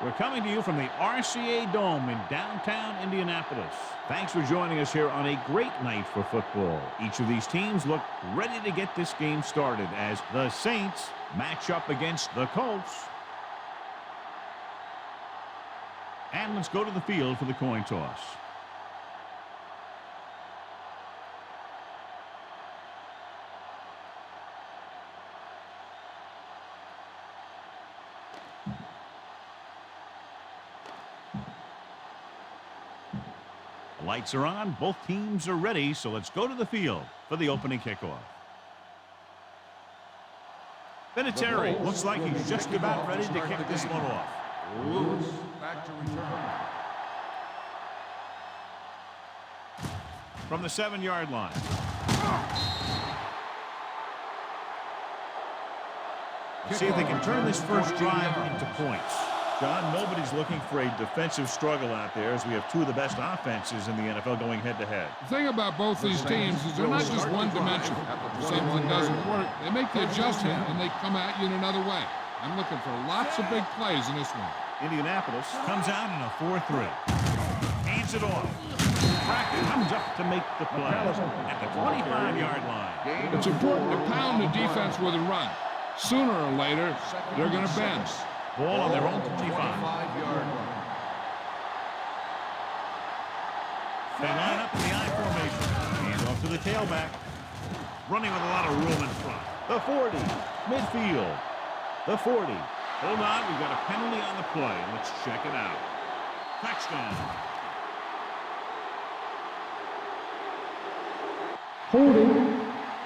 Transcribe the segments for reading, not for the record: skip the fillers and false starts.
We're coming to you from the RCA Dome in downtown Indianapolis. Thanks for joining us here on a great night for football. Each of these teams look ready to get this game started as the Saints match up against the Colts. And let's go to the field for the coin toss. The lights are on, both teams are ready, so let's go to the field for the opening kickoff. Vinatieri looks like he's just about ready to kick this one off. Loose, back to return. From the 7-yard line. Let's see if they can turn this first drive into points. John, nobody's looking for a defensive struggle out there as we have two of the best offenses in the NFL going head-to-head. The thing about both these teams is they're not just one-dimensional. If something doesn't work, they make the adjustment and they come at you in another way. I'm looking for lots of big plays in this one. Indianapolis comes out in a 4-3. Hands it off. Brackett comes up to make the play at the 25-yard line. It's important to pound the defense with a run. Sooner or later, they're going to bend. Ball on their own 25. They line up in the I formation. Hand off to the tailback. Running with a lot of room in front. The 40. Midfield. The 40. Hold on, we've got a penalty on the play. Let's check it out. Touchdown. Holding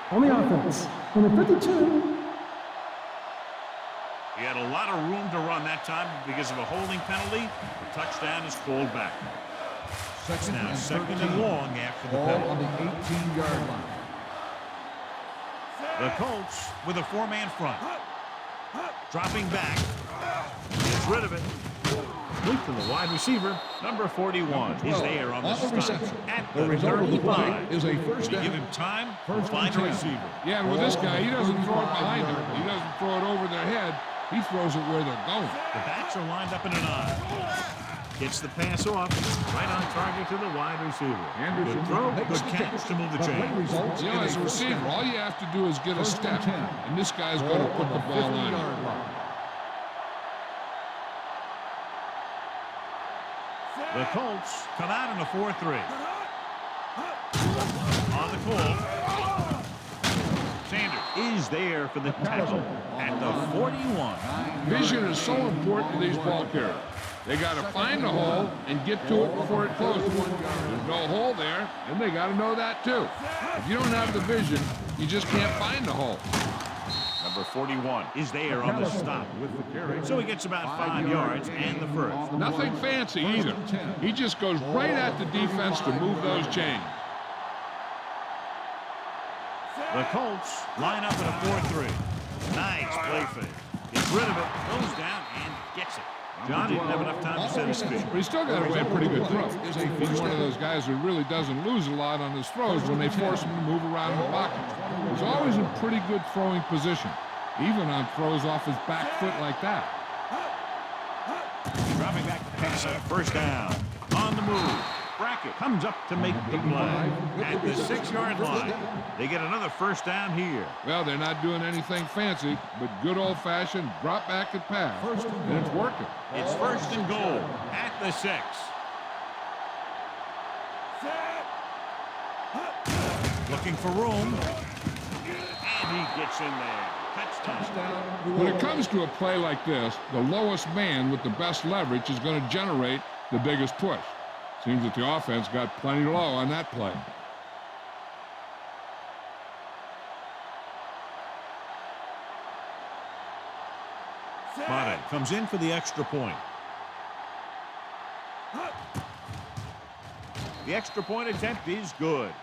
on the offense. Number 52. He had a lot of room to run that time because of a holding penalty. The touchdown is called back. It's now second and long after the penalty. On the 18-yard line. The Colts with a 4-man front. Dropping back. Gets rid of it. Complete to the wide receiver. Number 41 is there on the stop. At the 35. Is a first down. Give him time to find a receiver. Yeah, and with this guy, he doesn't throw it behind them. He doesn't throw it over their head. He throws it where they're going. The backs are lined up in an I. Gets the pass off. Right on target to the wide receiver. Good throw, good catch to move the chains. You know, as a receiver, all you have to do is get a step. And this guy's going to put the ball on you. The Colts come out in a 4-3. On the call. Sanders is there for the tackle at the 41. Vision is so important to these ball carriers. They got to find a hole and get to it before it closes. There's no hole there, and they got to know that too. If you don't have the vision, you just can't find the hole. Number 41 is there on the stop with the carry. So he gets about 5 yards and the first. Nothing fancy either. He just goes right at the defense to move those chains. The Colts line up in a 4-3. Nice play fake. Gets rid of it, goes down, and gets it. John didn't have enough time to set his feet. But he still got away a pretty good throw. He's one of those guys who really doesn't lose a lot on his throws when they force him to move around the pocket. He's always in pretty good throwing position, even on throws off his back foot like that. Dropping back to pass up, first down. On the move. Brackett comes up to make the play at the 6-yard line. They get another first down here. Well, they're not doing anything fancy, but good old-fashioned drop back and pass, and it's working. It's first and goal at the 6. Looking for room, and he gets in there. Touchdown. When it comes to a play like this, the lowest man with the best leverage is going to generate the biggest push. Seems that the offense got plenty low on that play. Madden comes in for the extra point. The extra point attempt is good.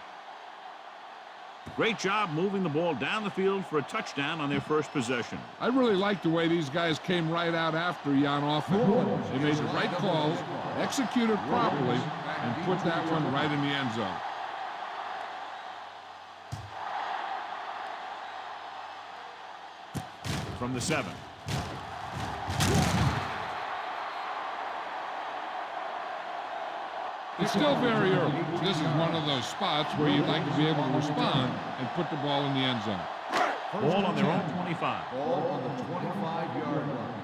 Great job moving the ball down the field for a touchdown on their first possession. I really like the way these guys came right out after you on offense. They made the right calls, executed properly, and put that one right in the end zone. From the 7. It's still very early. This is one of those spots where you'd like to be able to respond and put the ball in the end zone. Ball on their own 25. Ball on the 25-yard line.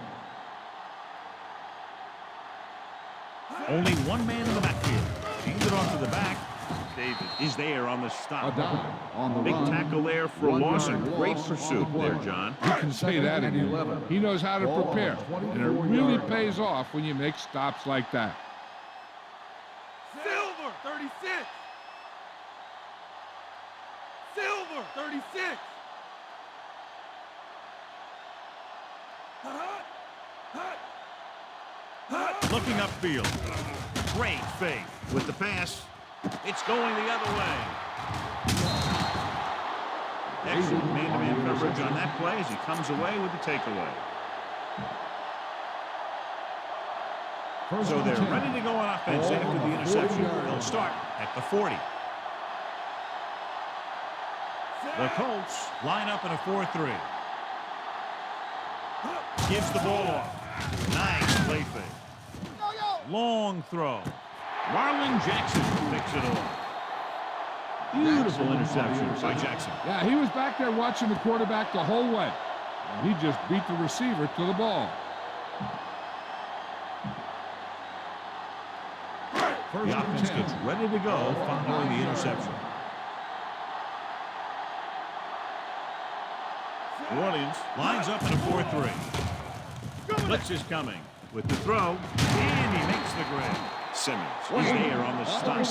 Only one man in the backfield. Feeds it off to the back. David is there on the stop. A dive on the Big run. tackle there for a 1 loss yard and great loss pursuit on the there, play. John. You can say that and again. 11. He knows how to Ball on prepare, the and it really 24-yard pays off when you make stops like that. Silver, 36. Silver, 36. Looking upfield. Great fake with the pass. It's going the other way. Excellent man-to-man coverage on that play as he comes away with the takeaway. So they're ready to go on offense after the interception. They'll start at the 40. The Colts line up in a 4-3. Gives the ball off. Nice play fake. Long throw. Marlon Jackson picks it off. Beautiful interception by Jackson. Yeah, he was back there watching the quarterback the whole way. And he just beat the receiver to the ball. The offense gets ready to go following the interception. New Orleans lines up in a 4-3. Blitz is coming with the throw, and he makes the grab. Simmons is there on the stop.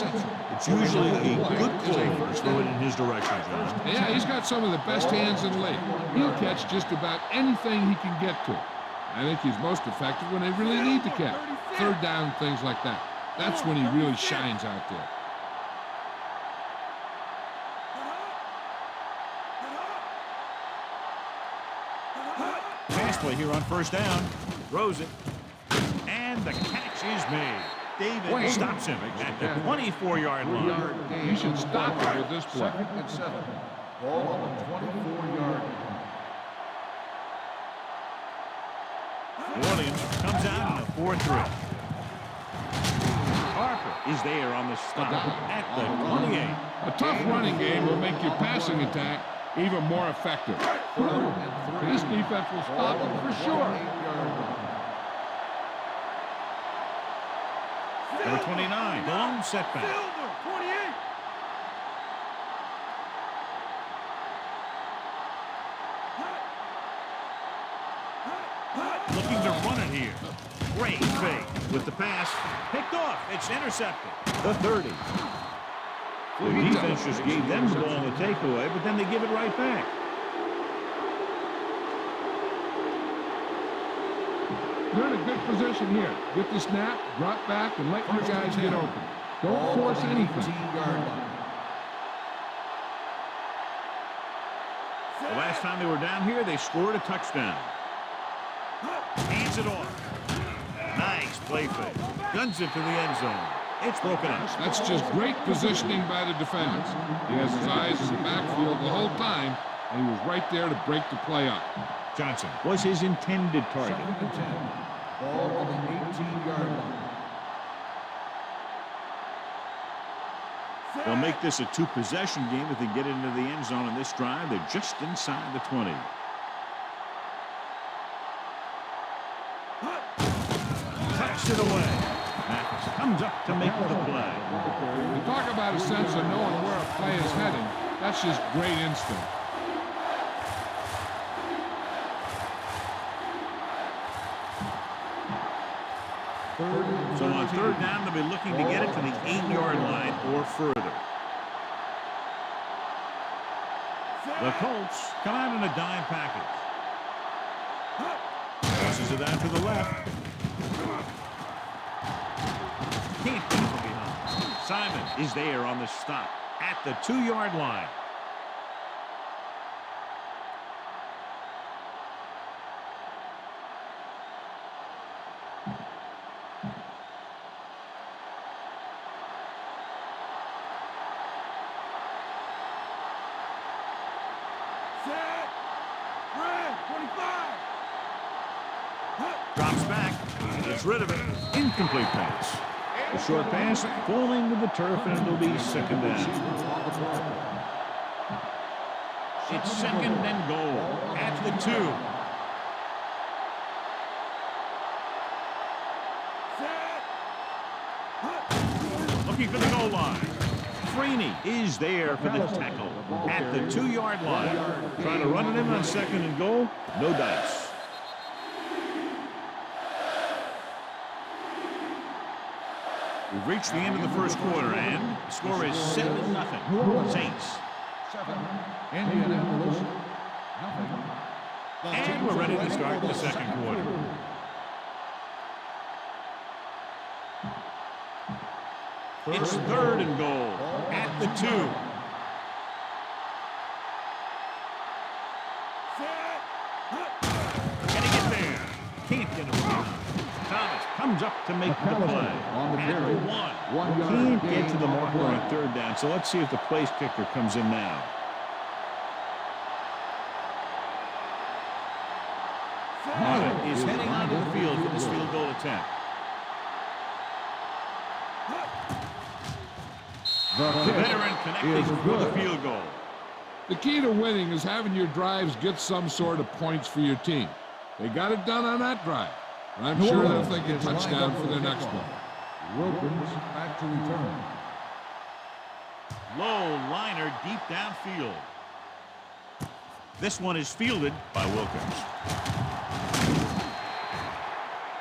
It's usually a good play first throwing in his direction, John. Yeah, he's got some of the best hands in the league. He'll catch just about anything he can get to. I think he's most effective when they really need to catch. Third down, things like that. That's when he really shines out there. Pass play here on first down. Throws it. And the catch is made. David stops him at the 24-yard line. You should stop him with this play. 2nd and 7. Ball on the 24-yard line. New Orleans comes out in a 4-3. Harper is there on the stop at the 28. A tough running game will make your passing attack even more effective. This defense will stop him for sure. Number 29, the lone setback. Silver, 28. Looking to run it here. Great fake with the pass. Picked off. It's intercepted. The 30. The defense just gave them the ball on the takeaway, but then they give it right back. You're in a good position here. Get the snap, drop back, and let your guys get open. Don't force anything. 18-yard line. The last time they were down here, they scored a touchdown. Hands it off. Nice play fake. Guns it to the end zone. It's broken up. That's just great positioning by the defenders. He has his eyes in the backfield the whole time, and he was right there to break the play up. Johnson was his intended target. 2nd and 10. Ball on the 18-yard line. They'll make this a two-possession game if they get into the end zone on this drive. They're just inside the 20. Tucks it away. Mathis comes up to make the play. You talk about a sense of knowing where a play is heading. That's just great instinct. So on third down, they'll be looking to get it to the 8-yard line or further. The Colts come out in a dime package. Passes it out to the left. Can't keep it behind. Simon is there on the stop at the 2-yard line. Set. Red, 25. Drops back. Gets rid of it. Incomplete pass. The short pass falling to the turf, and it'll be second down. It's second and goal at the 2. Looking for the goal line. Freeney is there for the tackle at the 2-yard line. Trying to run it in on second and goal. No dice. We've reached the end of the first quarter, and the score is 7-0. Saints. 7. Indianapolis. Nothing. And we're ready to start the second quarter. It's third and goal at the 2. Can he get there? Can't get him. Thomas comes up to make the play. On the carry. At 1 the 1. yard Can't get to the marker play. on third down, so let's see if the place kicker comes in now. Mott is heading onto the field for this field goal attempt. The veteran connected for the field goal. The key to winning is having your drives get some sort of points for your team. They got it done on that drive. And I'm sure they'll think a touchdown for their next one. Wilkins back to return. Low liner deep downfield. This one is fielded by Wilkins.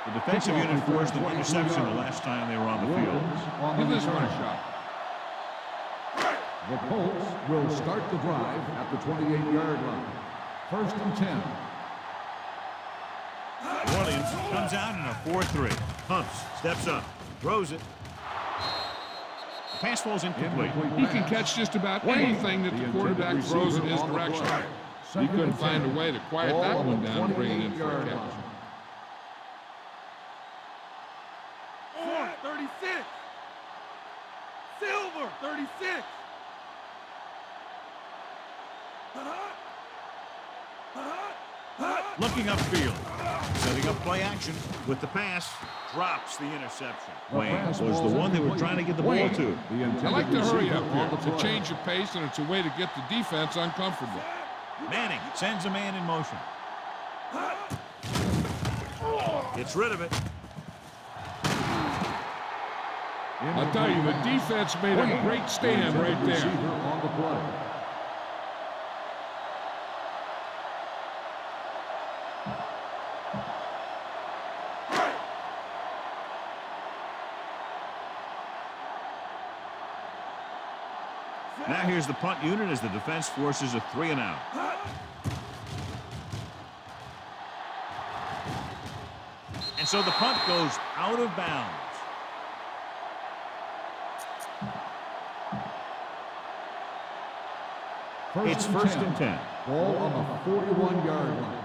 The defensive unit forced an interception the last time they were on the field. Give this one a shot. The Colts will start the drive at the 28-yard line. First and 10. New Orleans comes out in a 4-3. Humps, steps up, throws it. Pass falls incomplete. He can catch just about anything that the quarterback throws in his direction. He couldn't find a way to quiet that one down and bring it in for a catch. 36. Silver, 36. Looking upfield, setting up play action with the pass, drops the interception. Wayne was the one they were trying to get the ball to. I like to hurry up here. It's a change of pace, and it's a way to get the defense uncomfortable. Manning sends a man in motion. Gets rid of it. I'll tell you, the defense made a great stand right there. On the play. Now here's the punt unit as the defense forces a 3-and-out. And so the punt goes out of bounds. It's first and 10. Ball on the 41-yard line.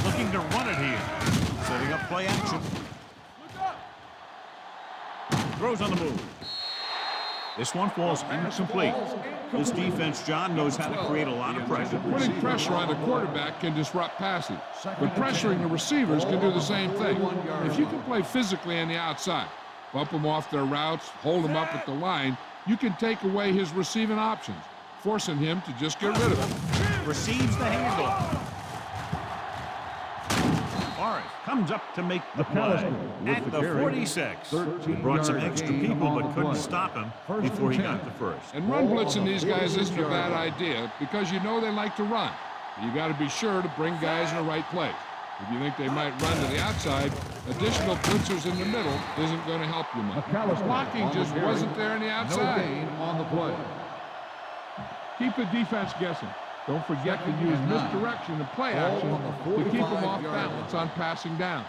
Looking to run it here. Setting up play action. Throws on the move. This one falls incomplete. This defense, John, knows how to create a lot of pressure. Putting pressure on the quarterback can disrupt passing, but pressuring the receivers can do the same thing. If you can play physically on the outside, bump them off their routes, hold them up at the line, you can take away his receiving options, forcing him to just get rid of it. Receives the handoff. Morris comes up to make the play at the 46. He brought some extra people but couldn't stop him before he got the first. And run blitzing these guys isn't a bad idea because you know they like to run. You got to be sure to bring guys in the right place. If you think they might run to the outside, additional blitzers in the middle isn't going to help you much. Blocking just wasn't there on the outside. No gain on the play. Keep the defense guessing. Don't forget to use misdirection and play action to keep them off balance on passing down.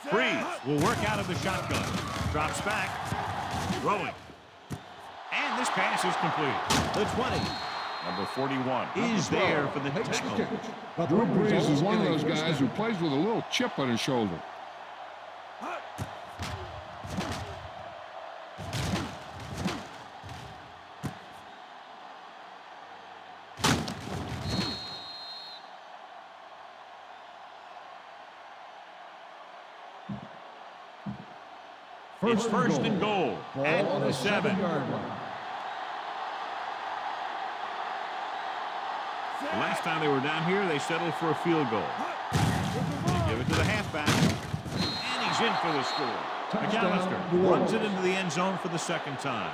Freeze will work out of the shotgun. Drops back. Throwing. And this pass is complete. The 20. Number 41 is there for the tackle. Drew Brees is one of those guys who plays with a little chip on his shoulder. It's first and goal Ball at on the the 7. 7-yard line. The last time they were down here, they settled for a field goal. They give it to the halfback, and he's in for the score. McAllister runs it into the end zone for the second time.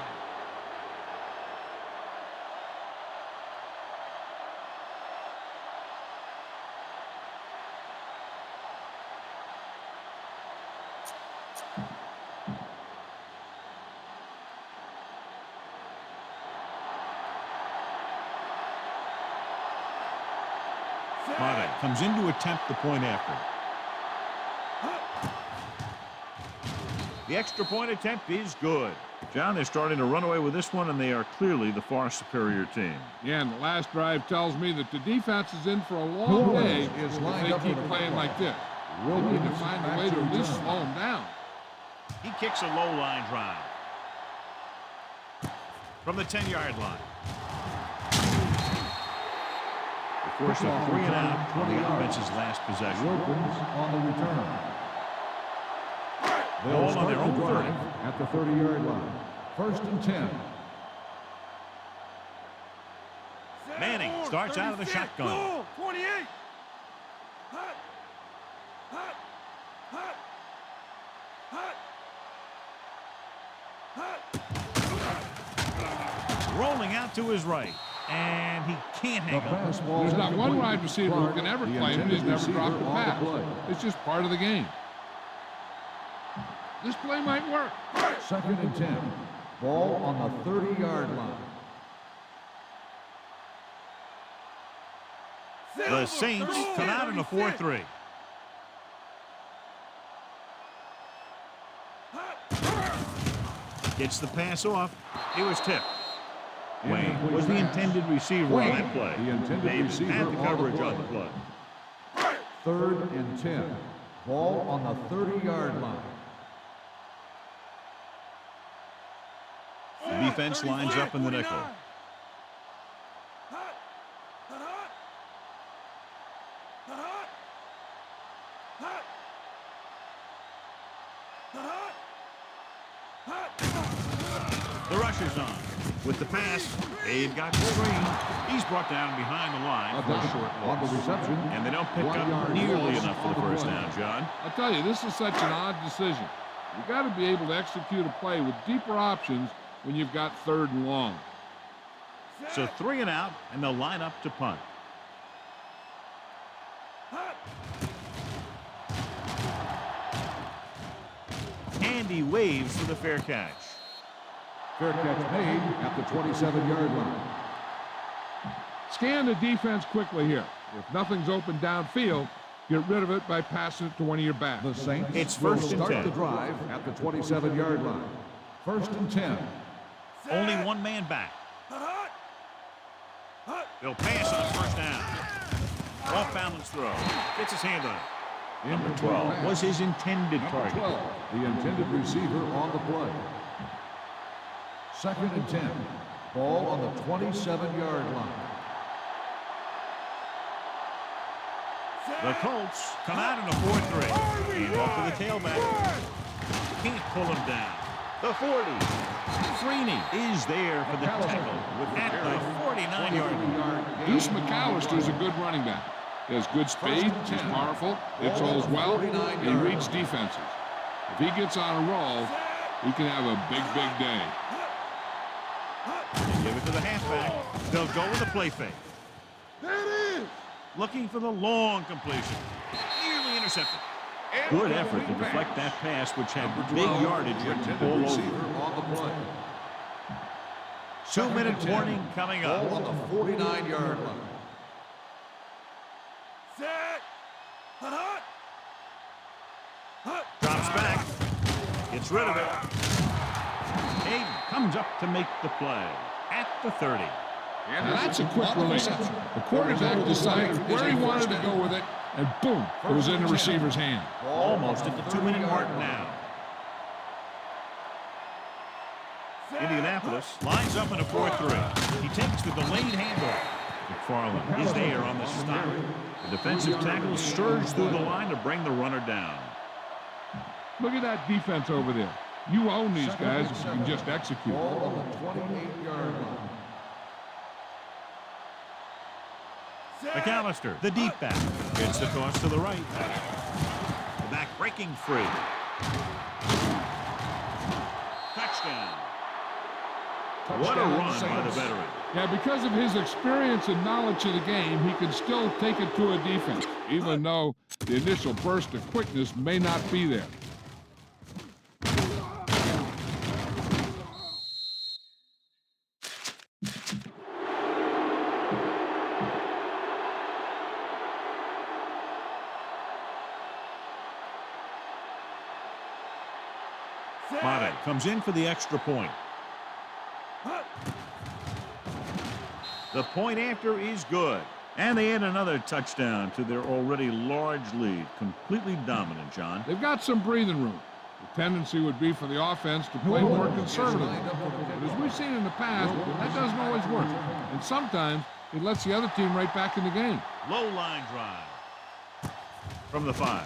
Madden comes in to attempt the point after. The extra point attempt is good. John, they're starting to run away with this one, and they are clearly the far superior team. Yeah, and the last drive tells me that the defense is in for a long day if they keep playing like this. They need to find a way to at least slow them down. He kicks a low line drive from the 10-yard line. Of course, a 3 and out on the offense's last possession. Wilkins on the return. They'll Ball on start their the own drive 30. at the 30-yard line. First and 10. Manning starts out of the shotgun. Goal, 28. Hut. Hut. Hut. Hut. Hut. Rolling out to his right. And he can't hang The up. pass ball There's not one incomplete. wide receiver who can ever The claim that he's intended never dropped a receiver on the pass. play. It's just part of the game. This play might work. Second and 10. Ball on the 30-yard line. The Saints come out in a 4-3. Gets the pass off. It was tipped. Wayne was the intended receiver on that play. The intended David receiver had the on the coverage play. on the play. Third and 10. Ball on the 30-yard line. The defense lines up in the nickel. The rush is on. With the pass, they've got the screen. He's brought down behind the line for a short On the loss. reception. And they don't pick 1 up yard nearly loss enough for on the first play. down, John. I'll tell you, this is such an odd decision. You've got to be able to execute a play with deeper options when you've got third and long. So 3 and out, and they'll line up to punt. And he waves for the fair catch. Fair catch made at the 27-yard line. Scan the defense quickly here. If nothing's open downfield, get rid of it by passing it to one of your backs. The Saints It's will first and start 10. the drive at the 27-yard line. First and 10. Only one man back. They'll pass on first down. Off balance throw. Gets his hand on it. Number 12 was his intended target. 12, the intended receiver on the play. Second and 10. Ball on the 27-yard line. The Colts come out in a 4-3. And off to the tailback. Can't pull him down. The 40. Freeney is there for the tackle at the 49-yard line. Deuce McAllister's a good running back. He has good speed, he's powerful, hits holes well, and he reads defenses. If he gets on a roll, he can have a big, big day. They give it to the halfback. They'll go with the play fake. There it is. Looking for the long completion. Nearly intercepted. Good effort to deflect that pass, which had big yardage The and intended ball receiver over. on the play. 2-minute warning coming Ball on up. the 49-yard line. Set. Hut. Hut. Drops back. Gets rid of it. Hayden comes up to make the play at the 30. Now that's a quick release. The quarterback decided where he wanted to go with it, and boom, it was in the receiver's hand. Almost at the 2-minute mark now. Indianapolis lines up in a 4-3. He takes the delayed handoff. McFarland is there on the stop. The defensive tackle surged through the line to bring the runner down. Look at that defense over there. You own these guys if you can just execute. Ball on the 28-yard line. McAllister, the deep back, gets the toss to the right. The back breaking free. Touchdown. What a run by the veteran. Yeah, because of his experience and knowledge of the game, he can still take it to a defense, even though the initial burst of quickness may not be there. Madden comes in for the extra point. The point after is good. And they add another touchdown to their already large lead. Completely dominant, John. They've got some breathing room. The tendency would be for the offense to play more conservatively. But as we've seen in the past, that doesn't always work. And sometimes it lets the other team right back in the game. Low line drive. From the 5.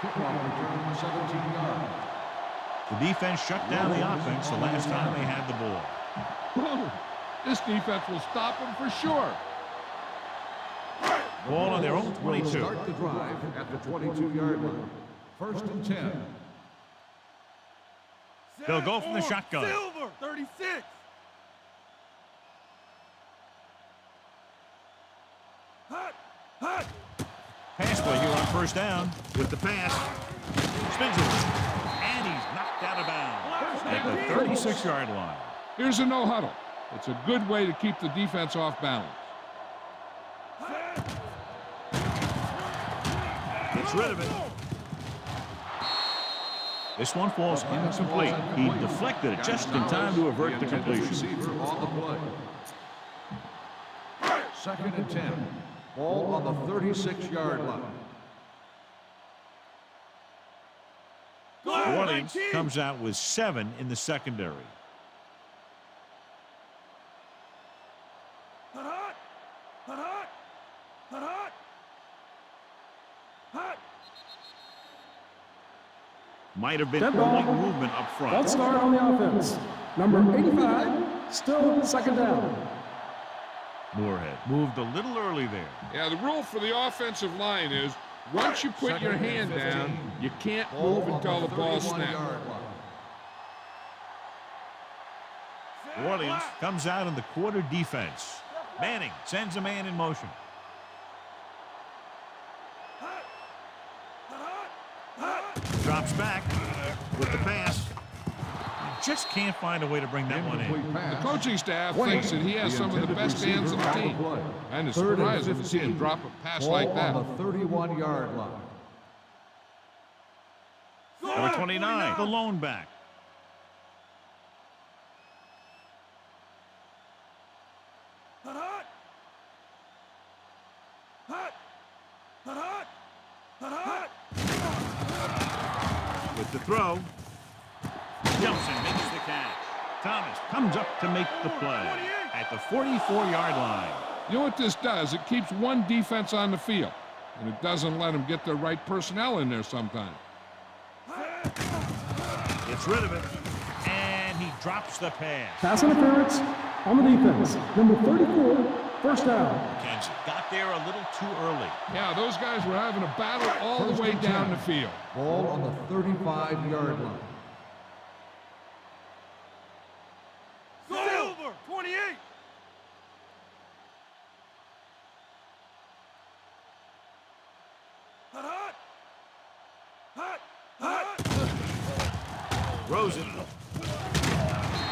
Kickoff return 17 yards. The defense shut down the offense the last time they had the ball. Whoa. This defense will stop them for sure. Ball on their own 22. Start the drive at the 22-yard line. 1st and 10. They'll go from the shotgun. Silver, 36. Hot, hot. Pass play here on 1st down with the pass. Spins it. And he's knocked out of bounds at the 36-yard line. Here's a no huddle. It's a good way to keep the defense off balance. Gets rid of it. This one falls incomplete. He deflected it just in time to avert the completion. Receiver on the play. 2nd and 10. Ball on the 36-yard line. Orleans comes out with 7 in the secondary. Hot, hot, hot, hot, hot. Might have been Dead early ball. movement up front. False start on the offense. Number 85, still 2nd down. Moorhead moved a little early there. Yeah, the rule for the offensive line is once you put your hand down, you can't move until the ball snaps. Orleans comes out in the quarter defense. Manning sends a man in motion. Drops back with the pass. Just can't find a way to bring that one in. The coaching staff thinks that he has some of the best hands on the team. And it's surprising to see him drop a pass like that. On the 31-yard line. Number 29, the lone back. Hot, hot, hot, hot, hot. With the throw. Johnson makes the catch. Thomas comes up to make the play at the 44-yard line. You know what this does? It keeps one defense on the field, and it doesn't let them get the right personnel in there sometimes. Gets rid of it, and he drops the pass. Pass interference on the defense. Number 34, 1st down. McKenzie got there a little too early. Yeah, those guys were having a battle all the way down the field. Ball on the 35-yard line. Silver, 28. Hot, hot, hot, hot. Rosen.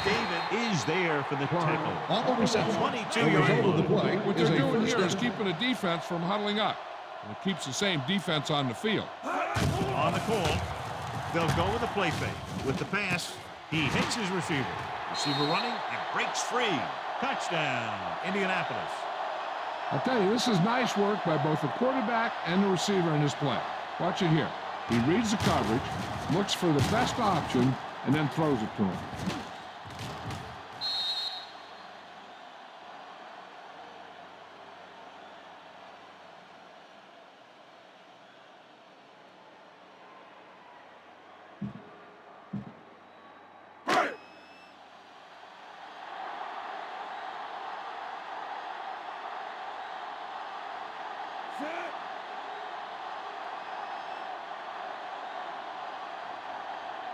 David is there for the tackle. On the reception. 22-yard of the play What is they're a doing first here is down. keeping the defense from huddling up. And it keeps the same defense on the field. On the call. They'll go with a play fake. With the pass, he hits his receiver. Receiver running and breaks free. Touchdown, Indianapolis. I'll tell you, this is nice work by both the quarterback and the receiver in this play. Watch it here. He reads the coverage, looks for the best option, and then throws it to him. Set.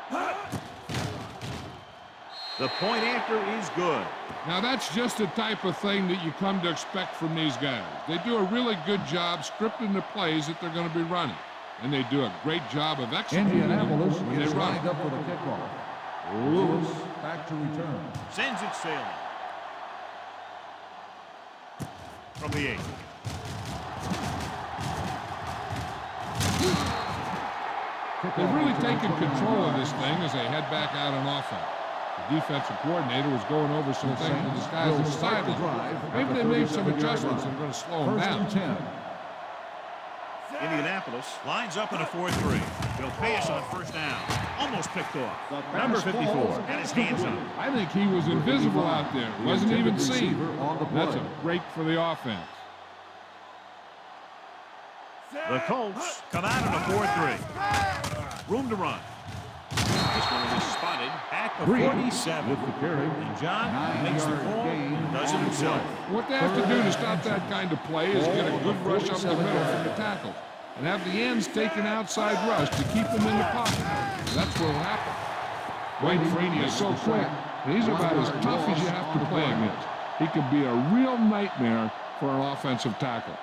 Hut. The point after is good. Now that's just the type of thing that you come to expect from these guys. They do a really good job scripting the plays that they're going to be running. And they do a great job of executing Indianapolis them when they is run. lined up for the kickoff. Lewis back to return. Sends it sailing. From the 8. They've really taken control of this thing as they head back out on offense. The defensive coordinator was going over some things with his guys at the sideline. Maybe they made some adjustments that are going to slow them First down. and 10. Indianapolis lines up in a 4-3. They'll pass on first down. Almost picked off. Number 54 had his hands up. I think he was invisible out there. Wasn't even seen. On the That's play. a break for the offense. The Colts come out in a 4-3. Room to run. This one is spotted at the 47. With the carry. And John makes the 9-yard call gain and does it on the himself. play. What they have to do to stop that kind of play is get a good rush up the middle from the tackle and have the ends take an outside rush to keep them in the pocket. That's what will happen. Wayne Freeney is so quick, and he's about as tough as you have to play against. He could be a real nightmare for an offensive tackle.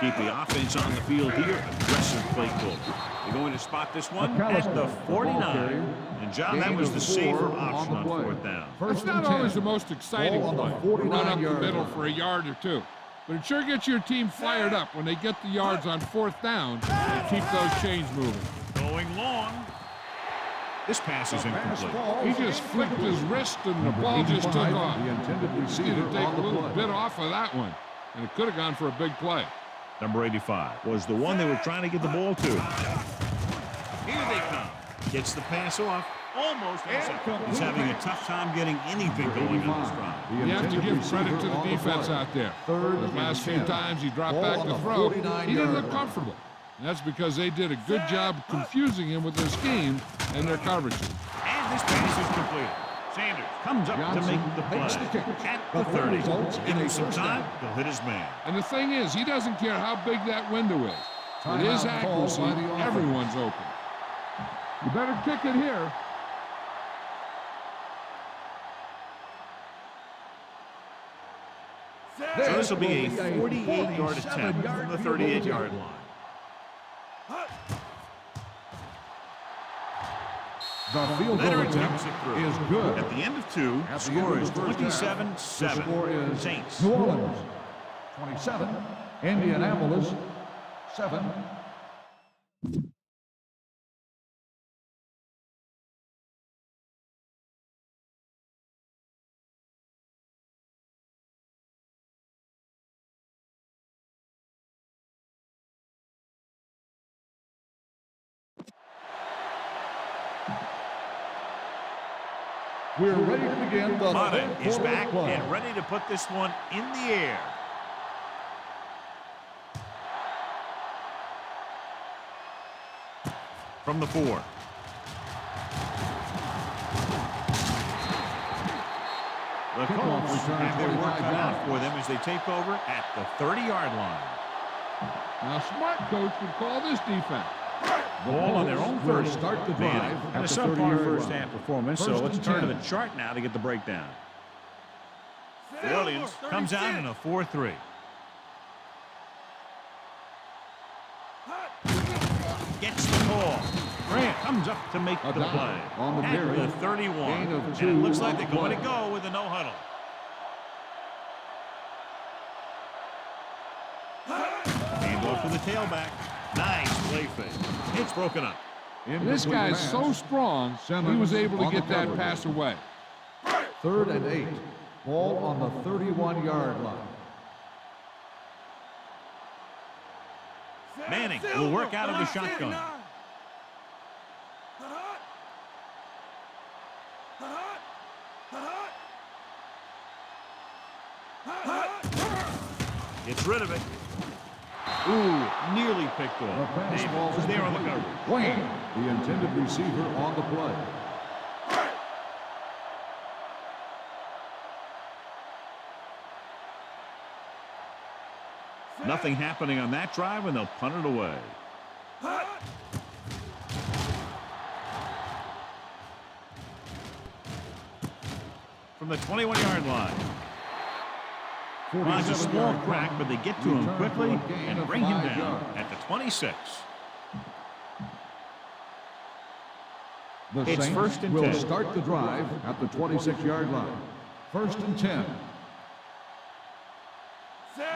Keep the offense on the field here. Aggressive play call. They're going to spot this one at the 49. And John, that was the safer option on 4th down. It's not always the most exciting play. Run up the middle for a yard or two. But it sure gets your team fired up when they get the yards on 4th down and keep those chains moving. Going long. This pass is incomplete. He just flicked his wrist and the ball just took off. The intended He receiver needed to take on a the little play. bit off of that one. And it could have gone for a big play. Number 85 was the one they were trying to get the ball to. Here they come. Gets the pass off. Almost. He's having a tough time getting anything going on this drive. You have to give credit to the defense out there. The last few times he dropped back to throw, he didn't look comfortable. And that's because they did a good job confusing him with their scheme and their coverage. And this pass is completed. Sanders comes up to make the play. At the 30. Give him some time. He'll hit his man. And the thing is, he doesn't care how big that window is. With his accuracy, everyone's open. You better kick it here. So this will be a 48-yard attempt from the 38-yard line. The field goal Leonard attempt takes it through. is good. At the end of 2, At the score end is of the first half, 27-7. the score is Saints. New Orleans 27, Indianapolis 7. We're ready to begin the Madden third is quarter back play. and ready to put this one in the air. From the 4. The Colts have their work cut out for them as they take over at the 30-yard line. Now, smart coach would call this defense. Ball on their own 30. Start the drive Manning had a at the subpar 30-yard first line. half performance, so First let's and turn to 10. the chart now to get the breakdown. Williams comes out in a 4-3. Gets the call. Grant comes up to make the down play. on the At carry. the 31. Gain of And 2 it looks like on they're the going to play. go with a no huddle. Hand off to the tailback. Nice play fake. It's broken up. This guy's so strong, he was able to get that pass away. 3rd and 8. Ball on the 31-yard line. Manning will work out of the shotgun. Gets rid of it. Ooh, nearly picked The off. pass Davis falls was there on the coverage. Wayne, the intended receiver on the play. Nothing happening on that drive, and they'll punt it away. From the 21-yard line. Finds a small crack, but they get to him quickly and bring him down at the 26. The It's Saints first and will 10. start the drive at the 26-yard line. First and 10.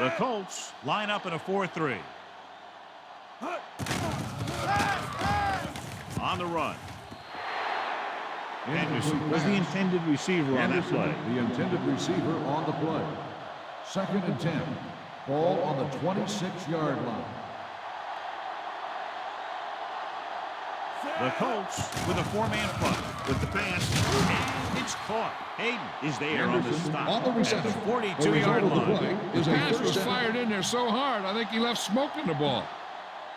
The Colts line up in a 4-3. On the run. Anderson was the intended receiver on that play. The intended receiver on the play. Second and 10. Ball on the 26-yard line. The Colts with a 4-man front with the pass, and it's caught. Hayden is there on the Anderson stop on the at reception. the The 42-yard result of the line. play His is a pass was first down. fired in there so hard, I think he left smoke in the ball.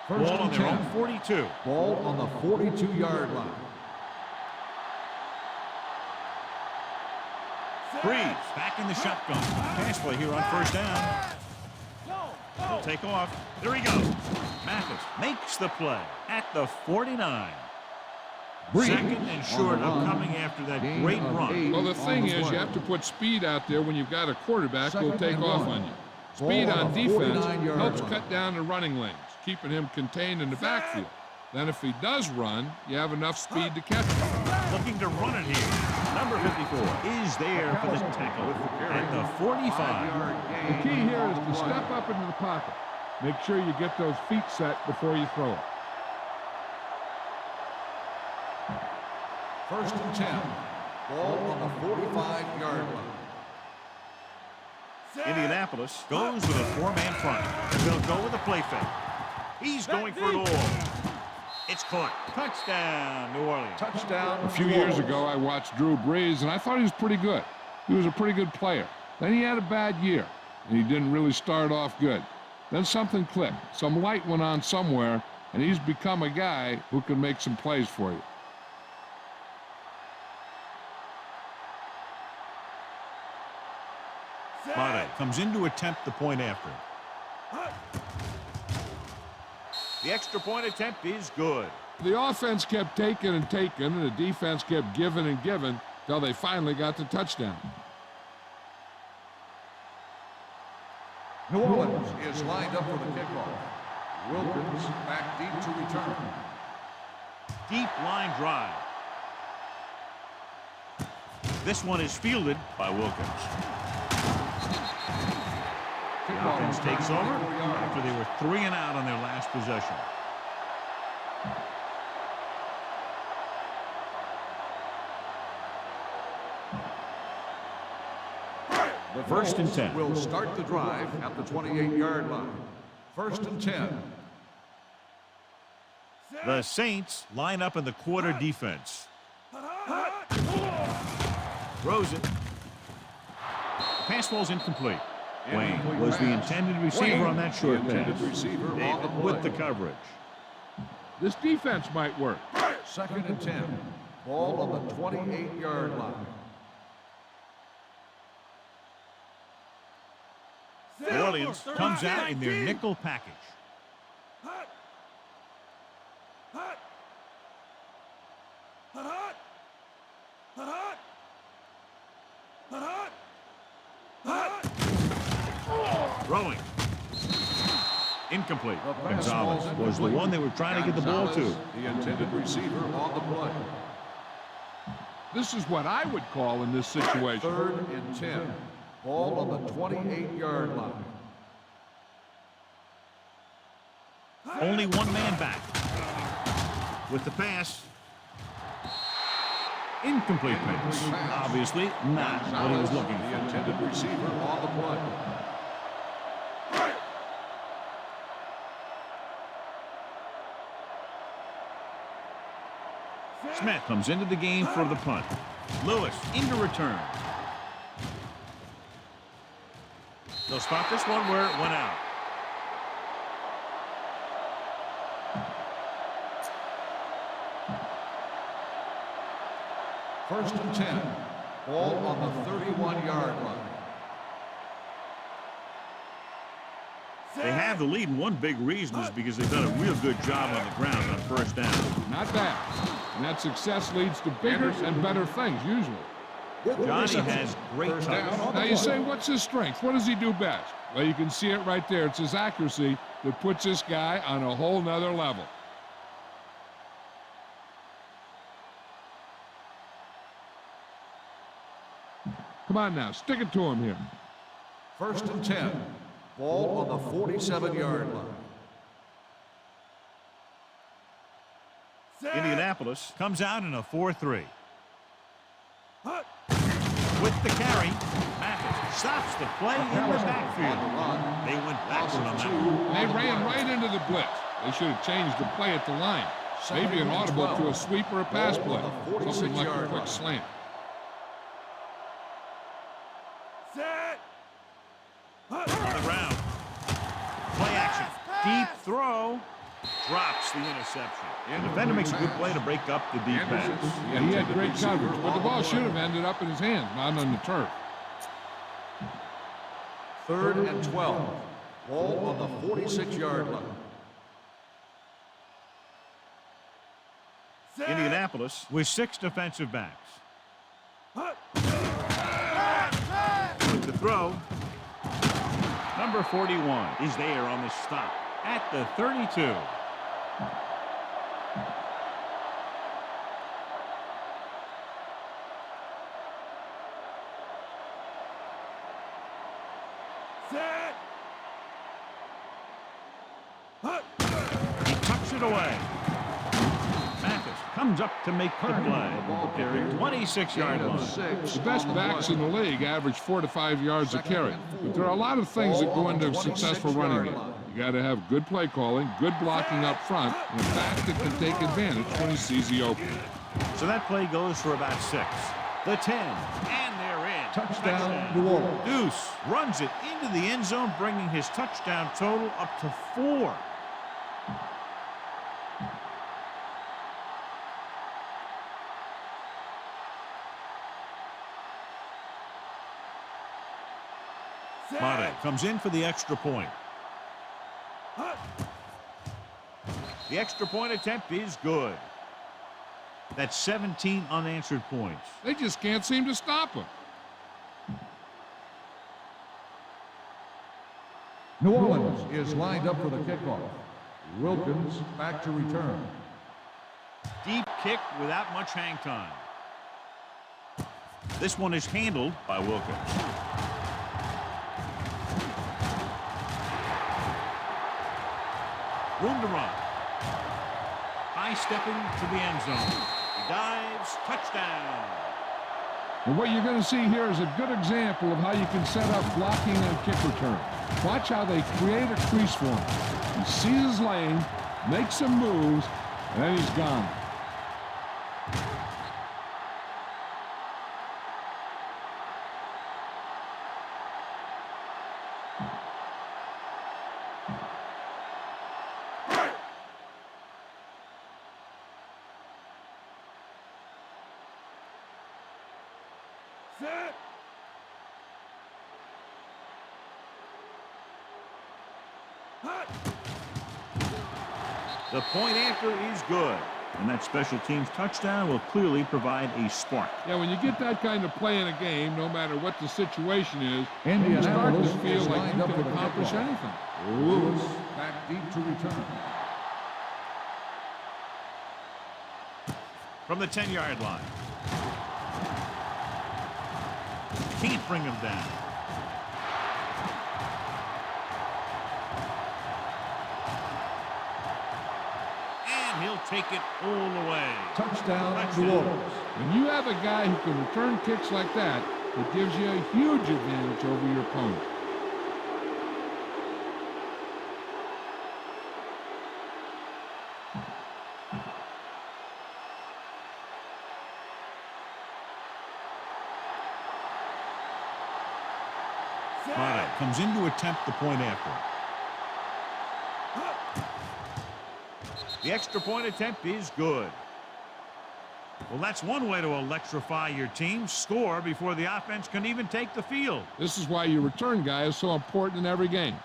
First Ball on and their 10. own 42. Ball on the 42-yard line. Breeze back in the shotgun. Pass play here on first down. He'll take off. There he goes. Mathis makes the play at the 49. Breeze Second and short on the of run. coming after that Gain great of run. 8 Well, the on thing is, play. you have to put speed out there when you've got a quarterback who'll Second take and off 1. on you. Ball Speed on on the defense 49-yard helps line. cut down the running lanes, keeping him contained in the backfield. Then if he does run, you have enough speed to catch him. Looking to run it here. Number 54 is there for the tackle at the 45. The key here is to step up into the pocket. Make sure you get those feet set before you throw it. First and 10. Ball on the 45-yard line. Indianapolis goes with a 4-man front. They'll go with a play fake. He's going for it all. It's caught. Touchdown, New Orleans. Touchdown. A few years ago, I watched Drew Brees, and I thought he was pretty good. He was a pretty good player. Then he had a bad year, and he didn't really start off good. Then something clicked. Some light went on somewhere, and he's become a guy who can make some plays for you. Mate comes in to attempt the point after. The extra point attempt is good. The offense kept taking and taking, and the defense kept giving and giving till they finally got the touchdown. New Orleans is lined up for the kickoff. Wilkins back deep to return. Deep line drive. This one is fielded by Wilkins. The offense takes over after they were 3 and out on their last possession. The First and Colts 10. will start the drive at the 28-yard line. First and 10. The Saints line up in the quarter defense. Throws it. Pass ball's incomplete. Wayne was the intended receiver on that short Intended pass. receiver on the David play. with the coverage. This defense might work. Second and 10. Ball on the 28-yard line. New Orleans comes out in their nickel package. Throwing. Incomplete. The pass Gonzalez falls was the incomplete. one they were trying to get the ball to. Gonzalez, the intended receiver on the play. This is what I would call in this situation. Third and 10. Ball on the 28-yard line. Only one man back. With the pass. Incomplete pass. Obviously not what he was looking The for. intended receiver on the play. Smith comes into the game for the punt. Lewis into return. They'll spot this one where it went out. First and 10. Ball on the 31-yard line. They have the lead, and one big reason is because they've done a real good job on the ground on first down. Not bad. And that success leads to bigger and better things, usually. Johnny has great touch. Now you say, what's his strength? What does he do best? Well, you can see it right there. It's his accuracy that puts this guy on a whole nother level. Come on now, stick it to him here. First and 10. Ball on the 47-yard line. Indianapolis comes out in a 4-3. With the carry, Mathis stops the play in the backfield. They went backward on that one. They ran right into the blitz. They should have changed the play at the line. Maybe an audible to a sweep or a pass play. Something like a quick slant. On the ground. Play action. Deep throw. Drops the interception. And the defender makes a good play to break up the deep pass. Yeah, he had great coverage, but the ball should have ended up in his hands, not on the turf. Third and 12. Ball on the 46-yard line. Indianapolis with 6 defensive backs. With the throw. Number 41 is there on the stop at the 32. He tucks it away. Mathis comes up to make the play. 26-yard line. The best backs in the league average 4 to 5 yards a carry. But there are a lot of things that go into a successful running game. You got to have good play calling, good blocking up front, and a back that can take advantage when he sees the opening. So that play goes for about 6. The 10, and they're in. Touchdown, New Orleans. Deuce runs it into the end zone, bringing his touchdown total up to 4. Mate comes in for the extra point. The extra point attempt is good. That's 17 unanswered points. They just can't seem to stop him. New Orleans is lined up for the kickoff. Wilkins back to return. Deep kick without much hang time. This one is handled by Wilkins. Room to run. High stepping to the end zone. He dives. Touchdown. And what you're going to see here is a good example of how you can set up blocking on kick return. Watch how they create a crease for him. He sees his lane, makes some moves, and then he's gone. The point after is good. And that special teams touchdown will clearly provide a spark. Yeah, when you get that kind of play in a game, no matter what the situation is, you start to feel like you can accomplish anything. Lewis back deep to return. From the 10-yard line. Can't bring him down. And he'll take it all the way. Touchdown, New Orleans. When you have a guy who can return kicks like that, it gives you a huge advantage over your opponent. Mata comes in to attempt the point after. The extra point attempt is good. Well, that's one way to electrify your team. Score before the offense can even take the field. This is why your return guy is so important in every game.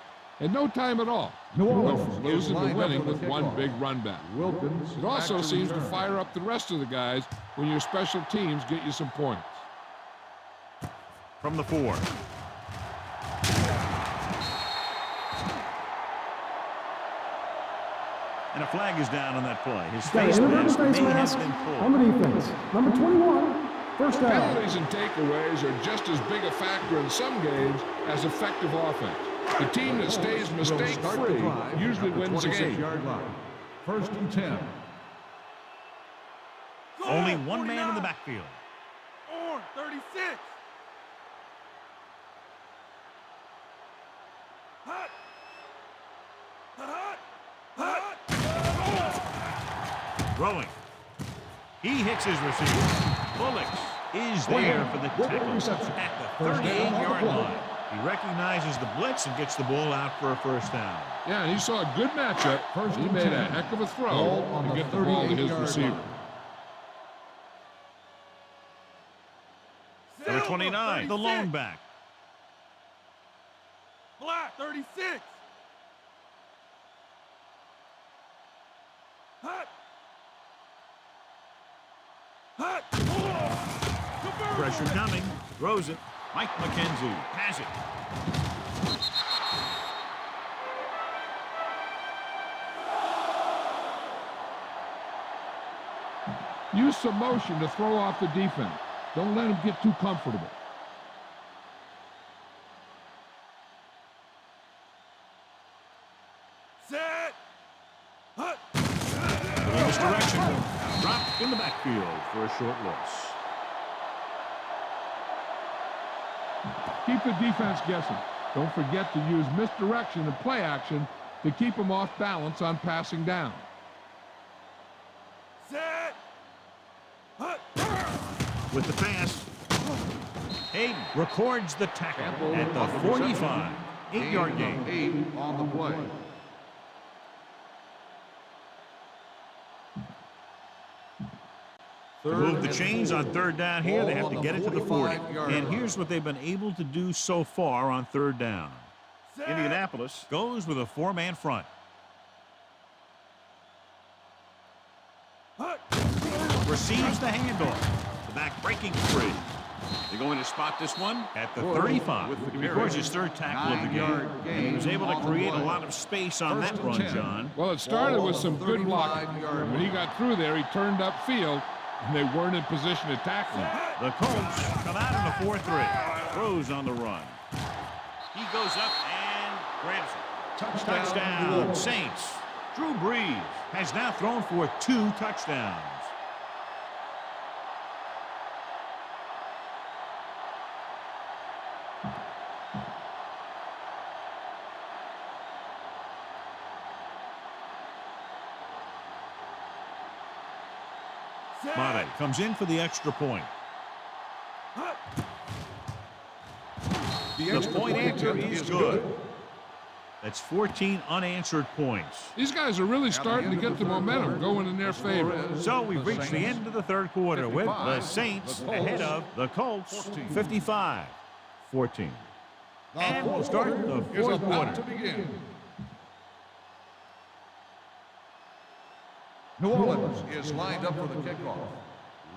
In no time at all, New you go Orleans from losing to lined up winning for the with one kickoff. big run back. Wilkins It also back to seems to return. fire up the rest of the guys when your special teams get you some points. From the 4. And a flag is down on that play. His Got face an inverted mask face may have mask been on pulled. the defense. Number 21, first down. Penalties and takeaways are just as big a factor in some games as effective offense. The team that stays Will start the mistake-free drive usually at the wins the game. 26-yard line. First and 10. Only one man in the backfield. Or 36. Hot. Hot. Hot. Throwing. He hits his receiver. Bullocks is there for the tackle at the 38-yard line. He recognizes the blitz and gets the ball out for a first down. Yeah, and he saw a good matchup. He made a heck of a throw Ball on to the get the ball to his 38-yard receiver. line. Number 29, the 36. lone back. Black 36. Hot. Hot. Pressure coming. Throws it. Mike McKenzie has it. Use some motion to throw off the defense. Don't let them get too comfortable. Set. Hot. Little misdirection. Dropped in the backfield for a short loss. Keep the defense guessing. Don't forget to use misdirection and play action to keep them off balance on passing down. Set. Hot. With the pass. Hayden records the tackle Campbell at the on the 45. 8-yard gain. 8 on the play. To move the chains on third down here, they have to get it to the 40. 45-yard And line. here's what they've been able to do so far on third down. Set. Indianapolis goes with a 4-man front. Hot. Receives the handoff. The back breaking free. They're going to spot this one at the 35. He records his third tackle of the game. 9-yard And he was able to gain on the create a play. lot of space on First that and run, 10. John. Well, it started Ball with on some the good blocking. 35-yard When he got through there, he turned upfield, and they weren't in position to tackle him. The Colts come out in a 4-3. Throws on the run. He goes up and grabs it. Touchdown, Saints. Drew Brees has now thrown for 2 touchdowns. Set. Mate comes in for the extra point. Hot. The point answer is good. That's 14 unanswered points. These guys are really starting to get the momentum going in their favor. So we've reached the end of the third quarter with the 55, Saints the Colts ahead of the Colts 55-14. And we'll start the Is fourth about to quarter. begin. New Orleans is lined up for the kickoff.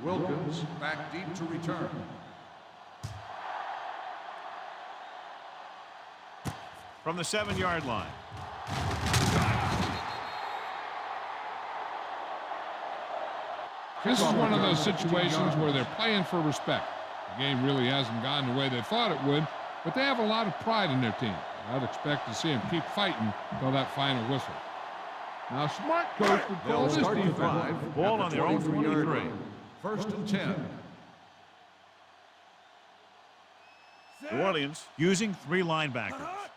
Wilkins back deep to return. From the 7-yard line. This is one of those situations where they're playing for respect. The game really hasn't gone the way they thought it would, but they have a lot of pride in their team. I'd expect to see them keep fighting until that final whistle. Now, a smart coach would call They'll this start the defense. drive Ball at on the their own 23-yard 23. line. First and 10. New Orleans using 3 linebackers. Hot.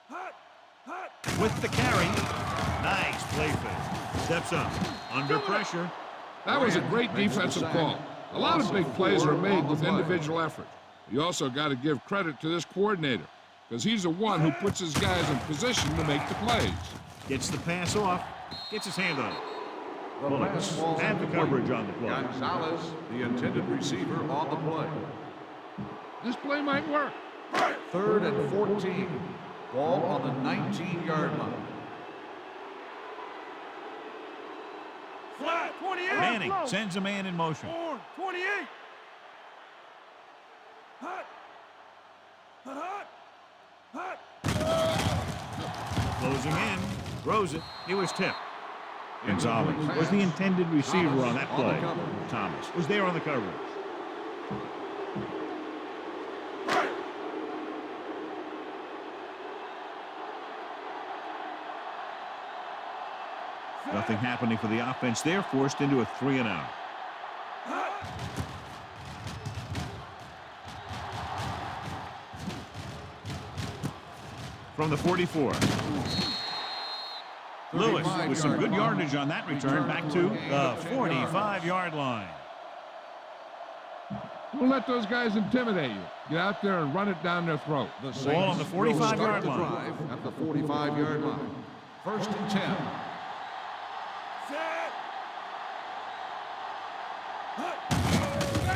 Hot. Hot. With the carry. Nice play fake. Steps up. Under pressure. That was a great defensive call. A lot of big plays are made with individual effort. You also got to give credit to this coordinator, because he's the one who puts his guys in position to make the plays. Gets the pass off. Gets his hand on it. The Bullets pass falls have the incomplete. coverage on the play. Gonzalez, the intended receiver, on the play. This play might work. 3rd and 14. Ball on the 19-yard line. Flat. 28. Manning sends a man in motion. 28. Hot. Hot. Hot. Closing in. Throws it. It was tipped. Gonzalez was the intended receiver on that play. Thomas was there on the coverage. Nothing happening for the offense. They're forced into a 3-and-out. From the 44. Lewis with some good yardage on that return back to the 45-yard line. Don't let those guys intimidate you. Get out there and run it down their throat. The Ball on the Saints will 45-yard start the line. drive at the 45-yard line. 1st and 10. Set.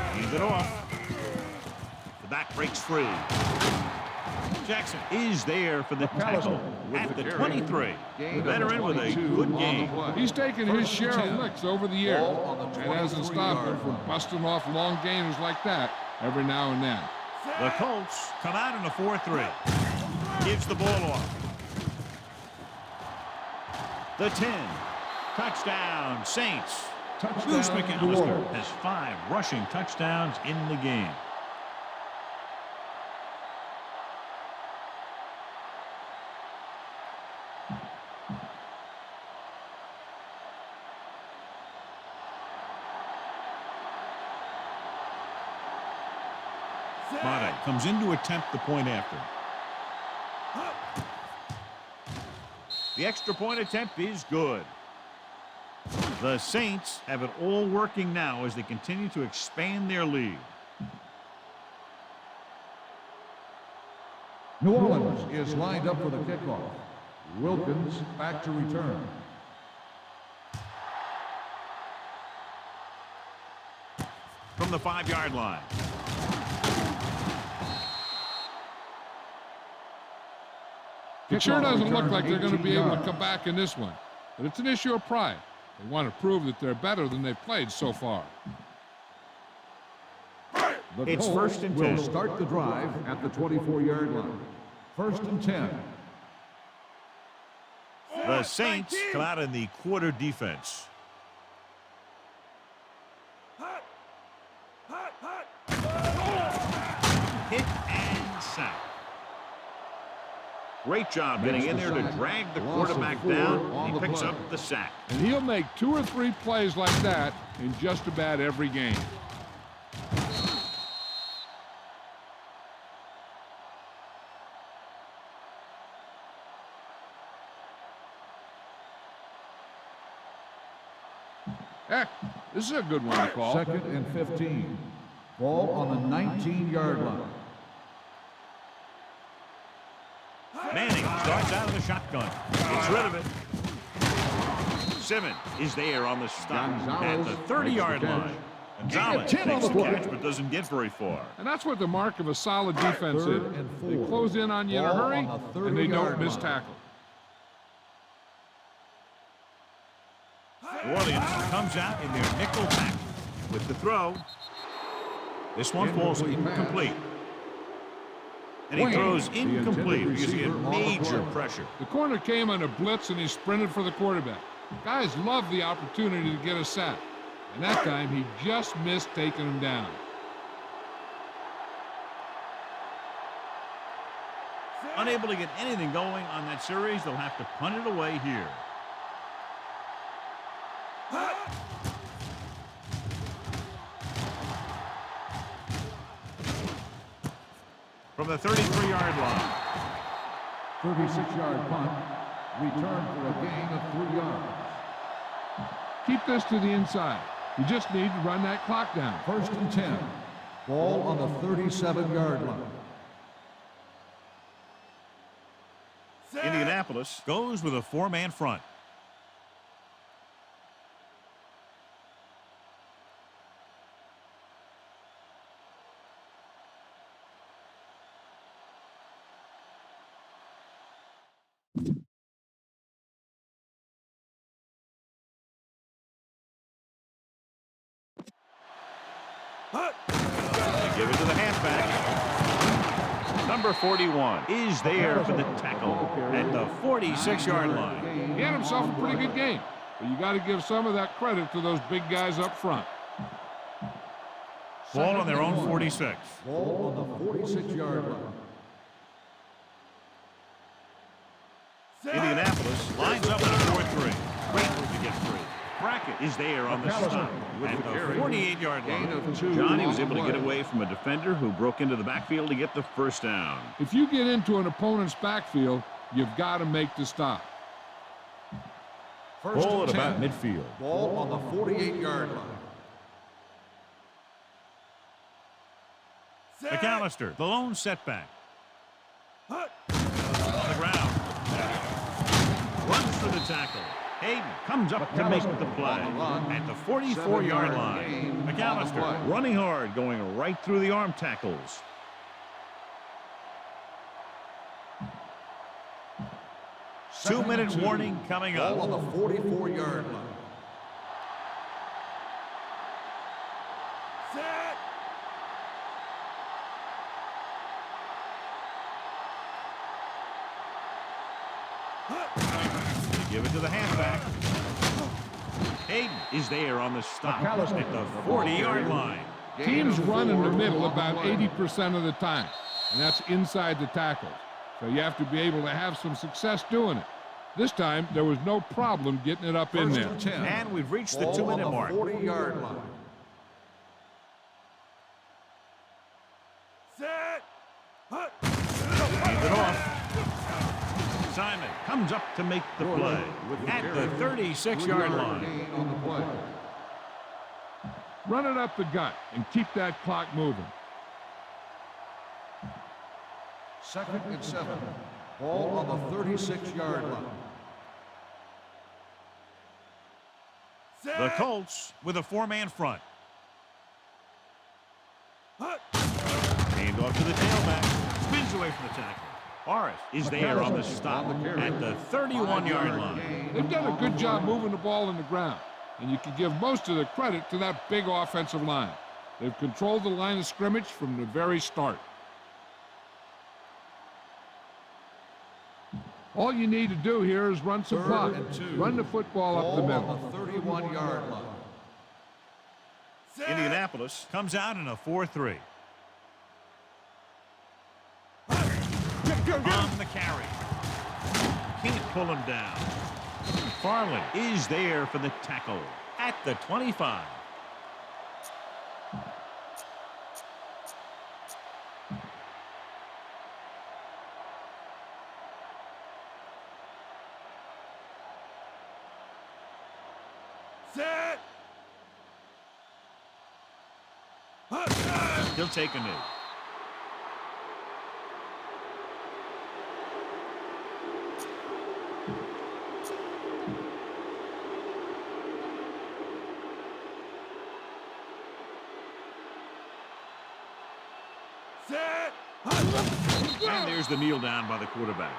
Hands it off. The back breaks free. Jackson is there for the tackle at the 23. The veteran with a good game. He's taken his share of licks over the years and hasn't stopped him from busting off long gainers like that every now and then. The Colts come out in a 4-3. Gives the ball off. The 10. Touchdown, Saints. Bruce McAllister has 5 rushing touchdowns in the game. Madden comes in to attempt the point after. The extra point attempt is good. The Saints have it all working now as they continue to expand their lead. New Orleans is lined up for the kickoff. Wilkins back to return. From the 5-yard line. It sure doesn't look like they're going to be able to come back in this one, but it's an issue of pride. They want to prove that they're better than they've played so far. It's 1st and 10. Will start the drive at the 24-yard line. 1st and 10. The Saints come out in the quarter defense. Hot. Hot. Hot. Hit and sack. Great job getting in there to drag the quarterback down, and he picks up the sack. And he'll make 2 or 3 plays like that in just about every game. Heck, this is a good one to call. 2nd and 15. Ball on the 19-yard line. Manning starts out of the shotgun. Gets rid of it. Simmons is there on the stop at the 30-yard line. Gonzalez makes the catch but doesn't get very far. And that's what the mark of a solid defense is. They close in on you in a hurry, and they don't miss tackle. New Orleans comes out in their nickel back with the throw. This one falls incomplete. And he throws incomplete because he had major pressure. The corner came on a blitz, and he sprinted for the quarterback. Guys love the opportunity to get a sack. And that time, he just missed taking him down. Unable to get anything going on that series, they'll have to punt it away here. From the 33-yard line. 36-yard punt. Return for a gain of 3 yards. Keep this to the inside. You just need to run that clock down. 1st and 10. Ball on the 37-yard line. In the Indianapolis goes with a four-man front. Hut. They give it to the halfback. Number 41 is there for the tackle at the 46-yard line. He had himself a pretty good game, but you got to give some of that credit to those big guys up front. Ball on their own 46. Ball on the 46-yard line. Indianapolis lines up in a 4-3. Great to get through. Brackett is there on the stop at the 48-yard line. Johnny was able to get away from a defender who broke into the backfield to get the first down. If you get into an opponent's backfield, you've got to make the stop. First Ball and at about 10. midfield. Ball on the 48-yard line. McAllister, the lone setback. Hut. On the ground. Runs for the tackle. Hayden comes up to make the play at the 44-yard line. McAllister running hard, going right through the arm tackles. Two-minute warning coming Ball on up. the 44-yard line. Set. They give it to the halfback. Hayden is there on the stop at the 40-yard line. Teams run in the middle about 80% of the time, and that's inside the tackles. So you have to be able to have some success doing it. This time, there was no problem getting it up in First there. and 10. And we've reached the Ball on two-minute the mark. 40-yard line. Set. Hut. Hands it off. Simon comes up to make the play at the 36-yard line. Gain on the play. Run it up the gut and keep that clock moving. Second and 7. Ball on the 36-yard line. Set. The Colts with a four-man front. Hut. Hand off to the tailback. Spins away from the tackle. Morris is there on the stop at the 31-yard line. They've done a good job moving the ball in the ground, and you can give most of the credit to that big offensive line. They've controlled the line of scrimmage from the very start. All you need to do here is run some Third clock. and 2. Run the football up the Ball middle. on the 31-yard line. Set. Indianapolis comes out in a 4-3. On the carry. Can't pull him down. Farland is there for the tackle at the 25. Set. Hut. He'll take a knee. Set. And there's the kneel down by the quarterback.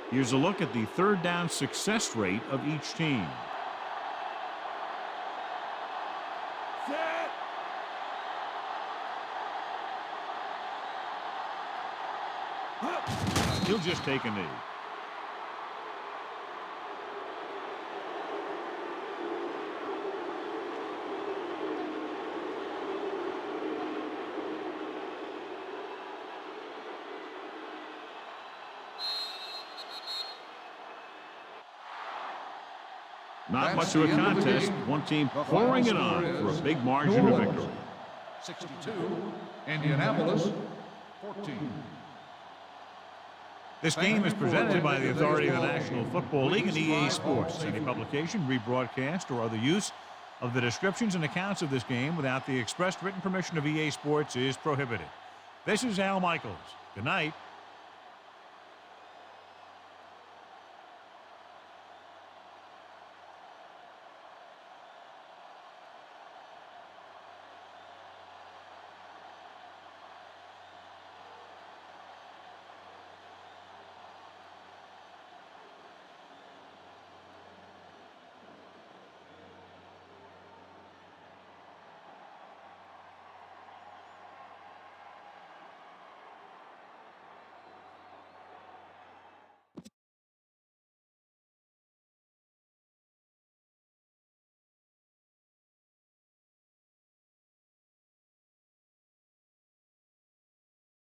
Here's a look at the third down success rate of each team. Set. Hut. He'll just take a knee. Not much of a contest. One team pouring it on for a big margin of victory. 62, Indianapolis, 14. This game is presented by the authority of the National Football League and EA Sports. Any publication, rebroadcast, or other use of the descriptions and accounts of this game without the expressed written permission of EA Sports is prohibited. This is Al Michaels. Good night.